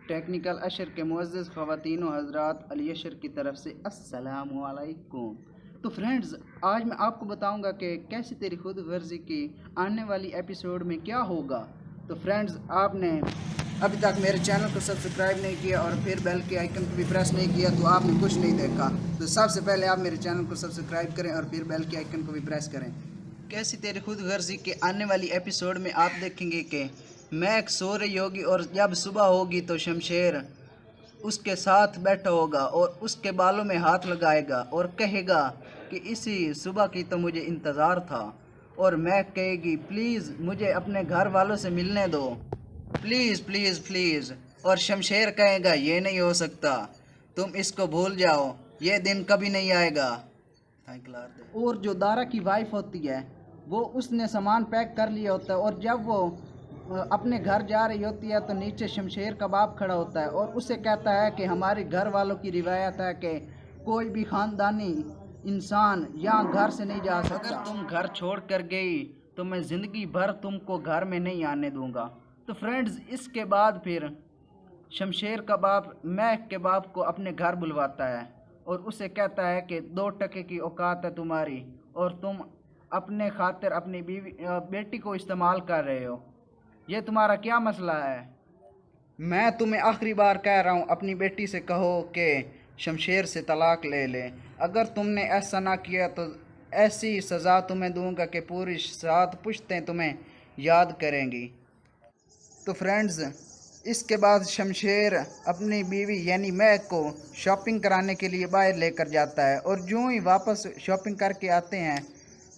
Technical अशर के मुअज़्ज़ज़ ख़वातीन व हज़रात अली अशर की तरफ से अस्सलामु अलैकुम। तो फ्रेंड्स, आज मैं आपको बताऊंगा कि कैसे तेरी खुद गर्जी की आने वाली एपिसोड में क्या होगा। तो फ्रेंड्स, आपने अभी तक मेरे चैनल को सब्सक्राइब नहीं किया और फिर बेल के आइकन को भी प्रेस नहीं किया तो आपने कुछ नहीं देखा। तो सबसे पहले आप मेरे चैनल को सब्सक्राइब करें और फिर बेल के आइकन को भी प्रेस करें। कैसी तेरी खुद गर्जी के आने वाली एपिसोड में आप देखेंगे कि मैक सो रही होगी और जब सुबह होगी तो शमशेर उसके साथ बैठा होगा और उसके बालों में हाथ लगाएगा और कहेगा कि इसी सुबह की तो मुझे इंतज़ार था। और मैक कहेगी प्लीज़ मुझे अपने घर वालों से मिलने दो, प्लीज़ प्लीज़ प्लीज़। और शमशेर कहेगा ये नहीं हो सकता, तुम इसको भूल जाओ, ये दिन कभी नहीं आएगा। और जो दारा की वाइफ होती है वो उसने सामान पैक कर लिया होता है और जब वो अपने घर जा रही होती है तो नीचे शमशेर का बाप खड़ा होता है और उसे कहता है कि हमारे घर वालों की रिवायत है कि कोई भी ख़ानदानी इंसान यहाँ घर से नहीं जा सकता। अगर तुम घर छोड़ कर गई तो मैं ज़िंदगी भर तुमको घर में नहीं आने दूंगा। तो फ्रेंड्स, इसके बाद फिर शमशेर का बाप मैक के बाप को अपने घर बुलवाता है और उसे कहता है कि 2 टके की औकात है तुम्हारी और तुम अपने खातिर अपनी बेटी को इस्तेमाल कर रहे हो, ये तुम्हारा क्या मसला है। मैं तुम्हें आखिरी बार कह रहा हूँ, अपनी बेटी से कहो कि शमशेर से तलाक ले ले। अगर तुमने ऐसा ना किया तो ऐसी सज़ा तुम्हें दूंगा कि पूरी 7 पुश्तें तुम्हें याद करेंगी। तो फ्रेंड्स, इसके बाद शमशेर अपनी बीवी यानी मैक को शॉपिंग कराने के लिए बाहर लेकर जाता है और जो ही वापस शॉपिंग करके आते हैं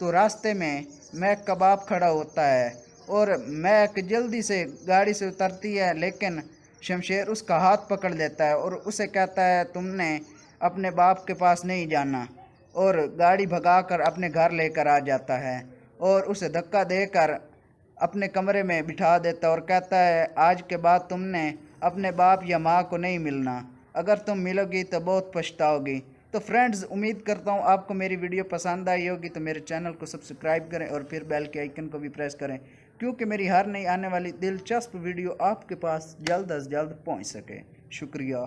तो रास्ते में मैक का बाप खड़ा होता है और मैक जल्दी से गाड़ी से उतरती है, लेकिन शमशेर उसका हाथ पकड़ लेता है और उसे कहता है तुमने अपने बाप के पास नहीं जाना, और गाड़ी भगाकर अपने घर लेकर आ जाता है और उसे धक्का देकर अपने कमरे में बिठा देता और कहता है आज के बाद तुमने अपने बाप या माँ को नहीं मिलना, अगर तुम मिलोगी तो बहुत पछताओगी। तो फ्रेंड्स, उम्मीद करता हूँ आपको मेरी वीडियो पसंद आई होगी, तो मेरे चैनल को सब्सक्राइब करें और फिर बेल के आइकन को भी प्रेस करें, क्योंकि मेरी हर नई आने वाली दिलचस्प वीडियो आपके पास जल्द अज जल्द पहुँच सके। शुक्रिया।